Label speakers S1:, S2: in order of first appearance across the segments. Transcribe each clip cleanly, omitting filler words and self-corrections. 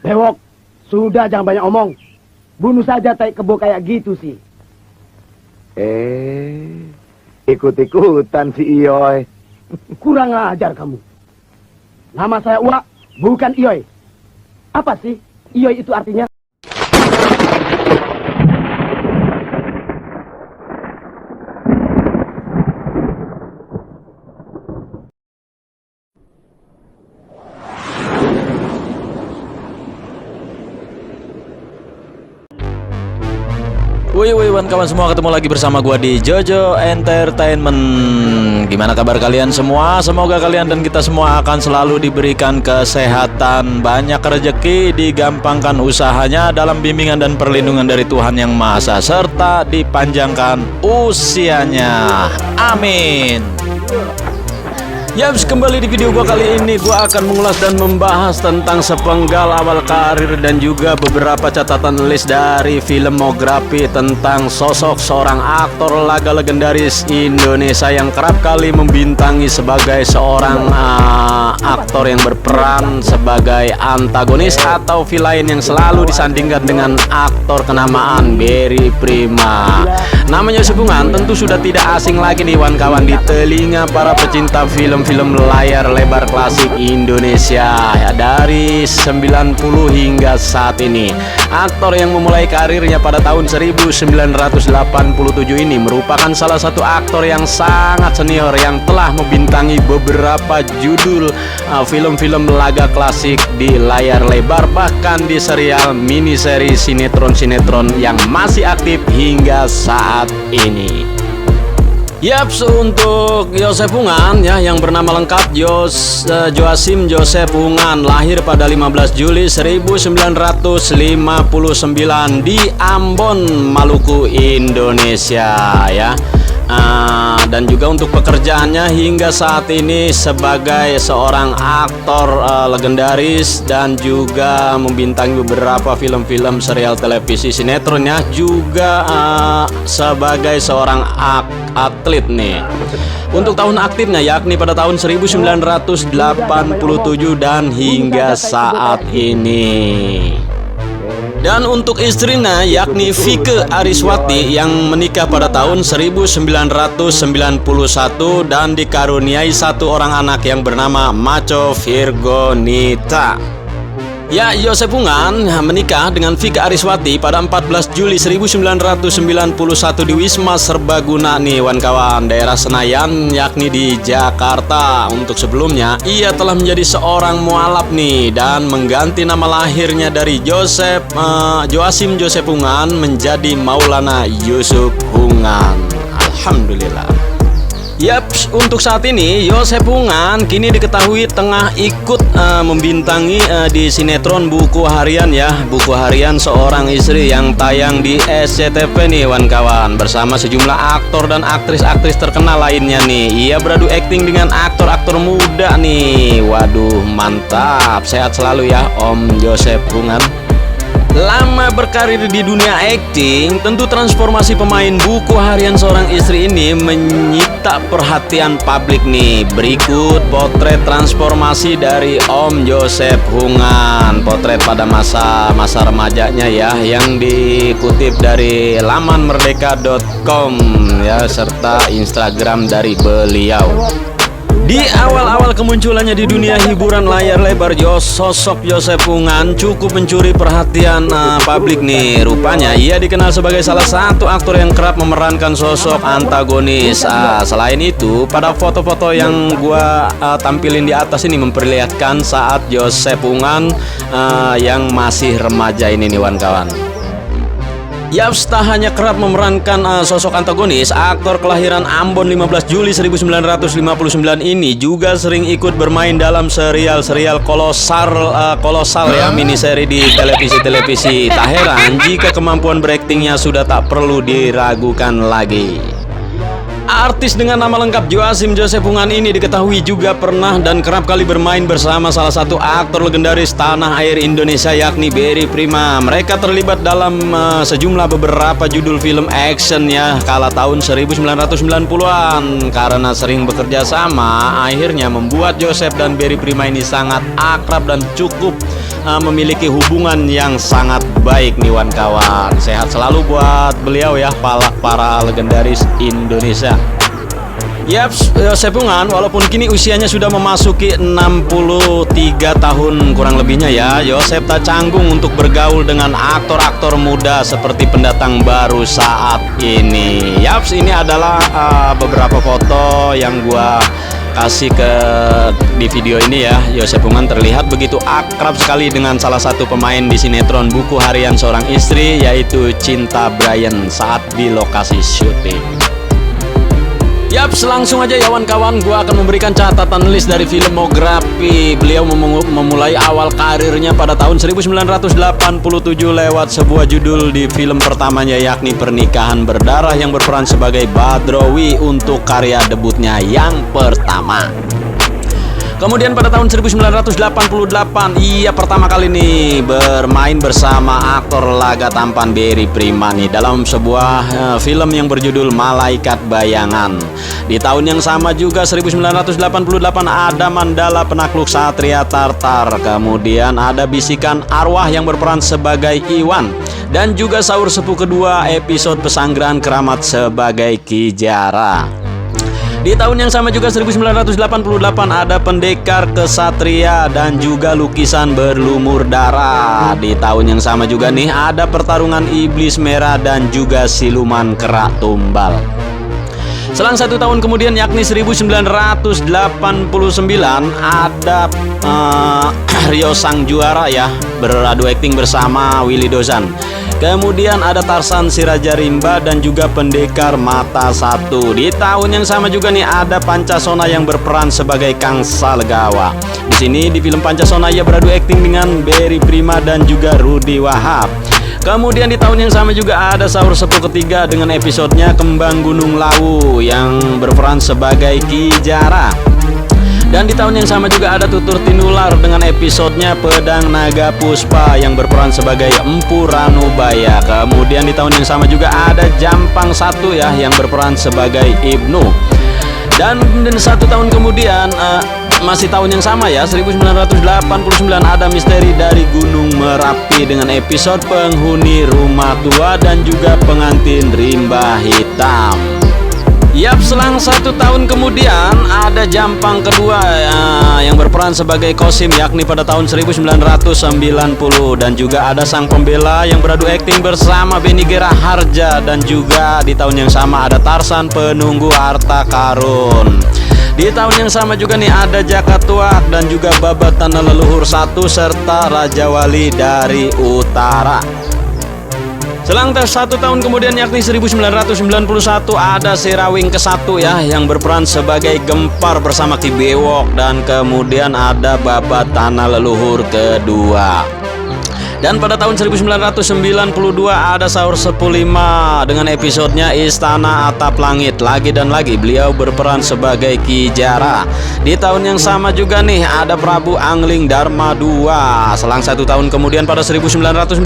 S1: Bewok, sudah jangan banyak omong. Bunuh saja tai kebo kayak gitu sih.
S2: Ikut-ikutan si Iyoy.
S1: Kurang ajar kamu. Nama saya Uwa, bukan Iyoy. Apa sih Iyoy itu artinya?
S3: Woi kawan semua, ketemu lagi bersama gua di Jojo Entertainment. Gimana kabar kalian semua? Semoga kalian dan kita semua akan selalu diberikan kesehatan, banyak rezeki, digampangkan usahanya dalam bimbingan dan perlindungan dari Tuhan Yang Maha Esa, serta dipanjangkan usianya. Amin. Yaps, kembali di video gua kali ini gua akan mengulas dan membahas tentang sepenggal awal karir dan juga beberapa catatan list dari filmografi tentang sosok seorang aktor laga legendaris Indonesia yang kerap kali membintangi sebagai seorang aktor yang berperan sebagai antagonis atau villain yang selalu disandingkan dengan aktor kenamaan Barry Prima. Namanya Sepungan tentu sudah tidak asing lagi nih kawan-kawan di telinga para pecinta film-film layar lebar klasik Indonesia ya, dari 90 hingga saat ini. Aktor yang memulai karirnya pada tahun 1987 ini merupakan salah satu aktor yang sangat senior yang telah membintangi beberapa judul film-film laga klasik di layar lebar, bahkan di serial, mini-seri, sinetron-sinetron yang masih aktif hingga saat ini. Yaps, untuk Joseph Ungan ya, yang bernama lengkap Joachim Joseph Ungan, lahir pada 15 Juli 1959 di Ambon, Maluku, Indonesia ya. Dan juga untuk pekerjaannya hingga saat ini sebagai seorang aktor legendaris dan juga membintangi beberapa film-film, serial televisi, sinetron ya, juga sebagai seorang atlet nih. Untuk tahun aktifnya yakni pada tahun 1987 dan hingga saat ini. Dan untuk istrinya yakni Vike Ariswati yang menikah pada tahun 1991 dan dikaruniai satu orang anak yang bernama Maco Virgonita. Ya, Joseph Ungan menikah dengan Vike Ariswati pada 14 Juli 1991 di Wisma Serbaguna nih kawan, daerah Senayan, yakni di Jakarta. Untuk sebelumnya ia telah menjadi seorang mualaf nih dan mengganti nama lahirnya dari Joachim Joseph Ungan menjadi Maulana Yusuf Ungan. Alhamdulillah. Yaps, untuk saat ini Joseph Ungan kini diketahui tengah ikut membintangi di sinetron Buku Harian ya, Buku Harian Seorang Istri yang tayang di SCTV nih kawan, bersama sejumlah aktor dan aktris-aktris terkenal lainnya nih. Ia beradu akting dengan aktor-aktor muda nih. Waduh, mantap, sehat selalu ya Om Joseph Ungan. Lama berkarir di dunia akting, tentu transformasi pemain Buku Harian Seorang Istri ini menyita perhatian publik nih. Berikut potret transformasi dari Om Joseph Ungan, potret pada masa remajanya ya, yang dikutip dari laman merdeka.com ya, serta Instagram dari beliau. Di awal-awal kemunculannya di dunia hiburan layar lebar, sosok Joseph Ungan cukup mencuri perhatian publik nih. Rupanya ia dikenal sebagai salah satu aktor yang kerap memerankan sosok antagonis. Selain itu, pada foto-foto yang gua tampilin di atas ini memperlihatkan saat Joseph Ungan yang masih remaja ini nih kawan. Yaps, tak hanya kerap memerankan sosok antagonis, aktor kelahiran Ambon 15 Juli 1959 ini juga sering ikut bermain dalam serial-serial kolosal ya, mini-seri di televisi. Tak heran jika kemampuan beraktingnya sudah tak perlu diragukan lagi. Artis dengan nama lengkap Joachim Joseph Ungan ini diketahui juga pernah dan kerap kali bermain bersama salah satu aktor legendaris tanah air Indonesia yakni Berry Prima. Mereka terlibat dalam sejumlah beberapa judul film action ya kala tahun 1990-an. Karena sering bekerja sama, akhirnya membuat Joseph dan Berry Prima ini sangat akrab dan cukup memiliki hubungan yang sangat baik nih kawan. Sehat selalu buat beliau ya, para legendaris Indonesia. Yaps, Joseph Ungan walaupun kini usianya sudah memasuki 63 tahun kurang lebihnya ya, Joseph tak canggung untuk bergaul dengan aktor-aktor muda seperti pendatang baru saat ini. Yaps, ini adalah beberapa foto yang gua kasih di video ini ya. Joseph Ungan terlihat begitu akrab sekali dengan salah satu pemain di sinetron Buku Harian Seorang Istri, yaitu Cinta Brian saat di lokasi syuting. Yaps, langsung aja ya kawan, gua akan memberikan catatan list dari filmografi. Beliau memulai awal karirnya pada tahun 1987 lewat sebuah judul di film pertamanya yakni Pernikahan Berdarah yang berperan sebagai Badrowi untuk karya debutnya yang pertama. Kemudian pada tahun 1988 ia pertama kali nih bermain bersama aktor laga tampan Berry Prima nih dalam sebuah film yang berjudul Malaikat Bayangan. Di tahun yang sama juga 1988 ada Mandala Penakluk Satria Tartar. Kemudian ada Bisikan Arwah yang berperan sebagai Iwan, dan juga Saur Sepuh Kedua episode Pesanggerahan Keramat sebagai Kijara. Di tahun yang sama juga 1988 ada Pendekar Kesatria dan juga Lukisan Berlumur Darah. Di tahun yang sama juga nih ada Pertarungan Iblis Merah dan juga Siluman Kerak Tumbal. Selang satu tahun kemudian yakni 1989 ada Rio Sang Juara ya, beradu akting bersama Willy Dozan. Kemudian ada Tarsan Si Raja Rimba dan juga Pendekar Mata Satu. Di tahun yang sama juga nih ada Pancasona yang berperan sebagai Kang Salgawa. Di sini di film Pancasona ia beradu akting dengan Berry Prima dan juga Rudi Wahab. Kemudian di tahun yang sama juga ada Saur Sepuh Ketiga dengan episodenya Kembang Gunung Lawu yang berperan sebagai Kijara. Dan di tahun yang sama juga ada Tutur Tinular dengan episodenya Pedang Naga Puspa yang berperan sebagai Empu Ranubaya. Kemudian di tahun yang sama juga ada Jampang Satu ya yang berperan sebagai Ibnu. Dan satu tahun kemudian masih tahun yang sama ya, 1989 ada Misteri dari Gunung Merapi dengan episode Penghuni Rumah Tua dan juga Pengantin Rimba Hitam. Yap, selang satu tahun kemudian ada Jampang Kedua yang berperan sebagai Kosim yakni pada tahun 1990. Dan juga ada Sang Pembela yang beradu akting bersama Benny Geraharja. Dan juga di tahun yang sama ada Tarsan Penunggu Harta Karun. Di tahun yang sama juga nih ada Jaka Tuak dan juga Babat Tanah Leluhur 1 serta Raja Wali dari Utara. Selang satu tahun kemudian yakni 1991 ada Sirawing ke-1 ya yang berperan sebagai Gempar bersama Ki Bewok. Dan kemudian ada Babat Tanah Leluhur kedua. Dan pada tahun 1992 ada Saur Sepuh 5 dengan episodenya Istana Atap Langit. Lagi dan lagi beliau berperan sebagai Kijara. Di tahun yang sama juga nih ada Prabu Angling Dharma 2. Selang satu tahun kemudian pada 1993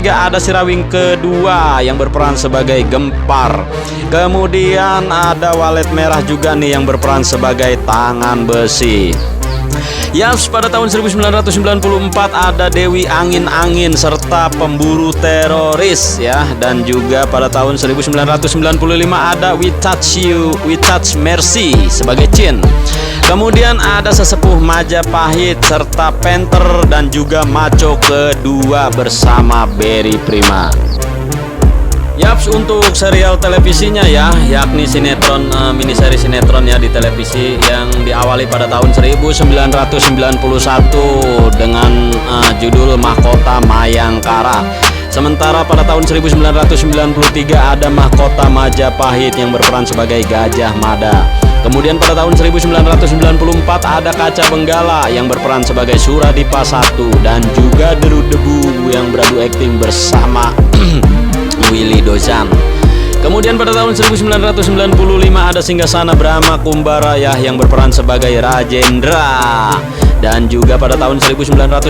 S3: ada Sirawing kedua yang berperan sebagai Gempar. Kemudian ada Walet Merah juga nih yang berperan sebagai Tangan Besi. Yaps, pada tahun 1994 ada Dewi Angin-Angin serta Pemburu Teroris ya. Dan juga pada tahun 1995 ada We Touch Mercy sebagai Chin. Kemudian ada Sesepuh Majapahit serta Panther dan juga Maco kedua bersama Berry Prima. Yaps, untuk serial televisinya ya, yakni sinetron, miniseri sinetron ya di televisi yang diawali pada tahun 1991 dengan judul Mahkota Mayangkara. Sementara pada tahun 1993 ada Mahkota Majapahit yang berperan sebagai Gajah Mada. Kemudian pada tahun 1994 ada Kaca Benggala yang berperan sebagai Suradipa 1 dan juga Deru Debu yang beradu akting bersama Willy Dozan. Kemudian pada tahun 1995 ada Singgasana Brahma Kumbara ya yang berperan sebagai Rajendra. Dan juga pada tahun 1996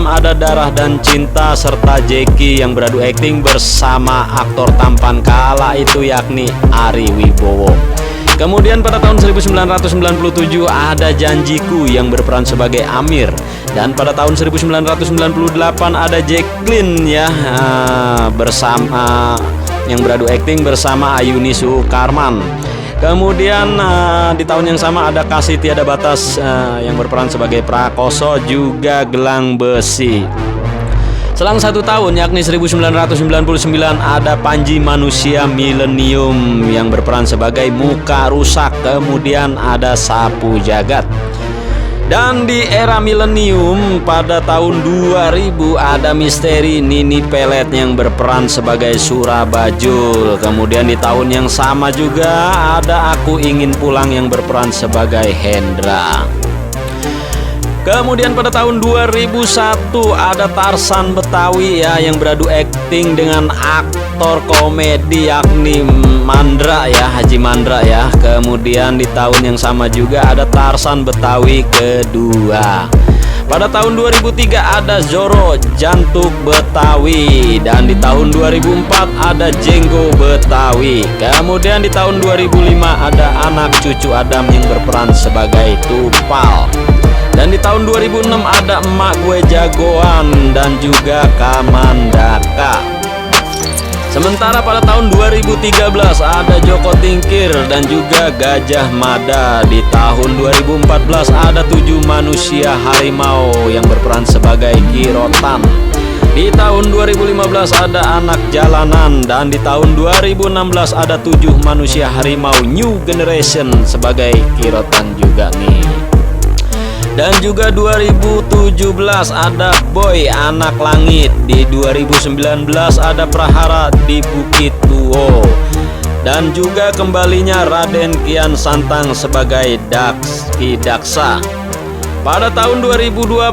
S3: ada Darah dan Cinta serta Jeki yang beradu akting bersama aktor tampan kala itu yakni Ari Wibowo. Kemudian pada tahun 1997 ada Janjiku yang berperan sebagai Amir. Dan pada tahun 1998 ada Jacqueline ya bersama yang beradu akting bersama Ayuni Sukarman. Kemudian di tahun yang sama ada Kasih Tiada Batas yang berperan sebagai Prakoso juga Gelang Besi. Selang 1 tahun yakni 1999 ada Panji Manusia Milenium yang berperan sebagai Muka Rusak. Kemudian ada Sapu Jagat. Dan di era milenium pada tahun 2000 ada Misteri Nini Pelet yang berperan sebagai Surabajul. Kemudian di tahun yang sama juga ada Aku Ingin Pulang yang berperan sebagai Hendra. Kemudian pada tahun 2001 ada Tarsan Betawi ya yang beradu akting dengan aktor komedi yakni Mandra ya, Haji Mandra ya. Kemudian di tahun yang sama juga ada Tarsan Betawi kedua. Pada tahun 2003 ada Zoro Jantuk Betawi. Dan di tahun 2004 ada Jenggo Betawi. Kemudian di tahun 2005 ada Anak Cucu Adam yang berperan sebagai Tupal. Dan di tahun 2006 ada Emak Gue Jagoan dan juga Kamandaka. Sementara pada tahun 2013 ada Joko Tingkir dan juga Gajah Mada. Di tahun 2014 ada 7 Manusia Harimau yang berperan sebagai Kirotan. Di tahun 2015 ada Anak Jalanan. Dan di tahun 2016 ada 7 Manusia Harimau New Generation sebagai Kirotan juga nih. Dan juga 2017 ada Boy Anak Langit. Di 2019 ada Prahara di Bukit Tuo. Dan juga kembalinya Raden Kian Santang sebagai Ki Daksa. Pada tahun 2020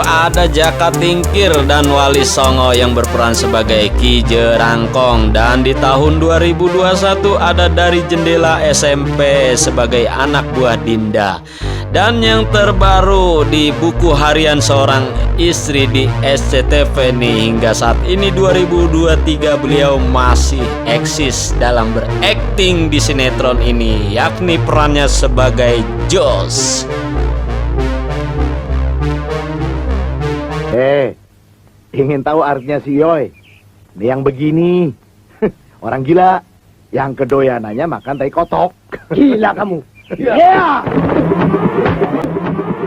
S3: ada Jaka Tingkir dan Wali Songo yang berperan sebagai Ki Jerangkong. Dan di tahun 2021 ada Dari Jendela SMP sebagai Anak Buah Dinda. Dan yang terbaru di buku harian seorang istri di SCTV nih, hingga saat ini 2023 beliau masih eksis dalam berakting di sinetron ini, yakni perannya sebagai Jos.
S2: Ingin tahu artinya si Yoy? Ini yang begini. Orang gila yang kedoyanannya makan tai kotok.
S1: Gila kamu. Yeah.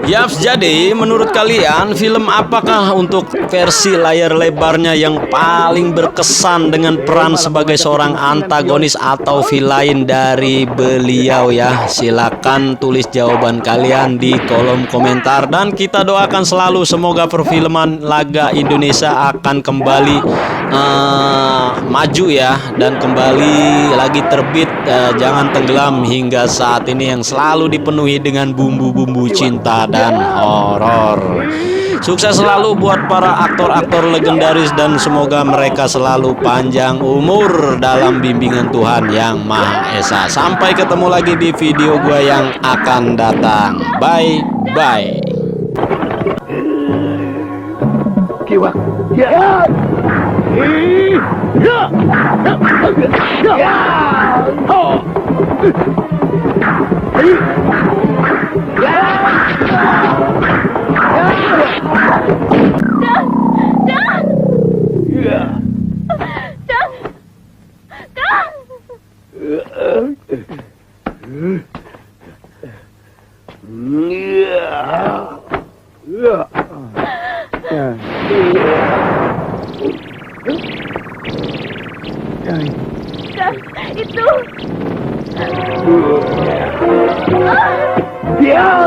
S3: Yaps, jadi menurut kalian film apakah untuk versi layar lebarnya yang paling berkesan dengan peran sebagai seorang antagonis atau villain dari beliau ya? Silakan tulis jawaban kalian di kolom komentar. Dan kita doakan selalu semoga perfilman laga Indonesia akan kembali maju ya, dan kembali lagi terbit, jangan tenggelam hingga saat ini yang selalu dipenuhi dengan bumbu-bumbu cinta dan horor. Sukses selalu buat para aktor-aktor legendaris dan semoga mereka selalu panjang umur dalam bimbingan Tuhan Yang Maha Esa. Sampai ketemu lagi di video gua yang akan datang. Bye bye.
S2: Kiwak.
S1: Ya.
S4: Itu.
S1: Ya.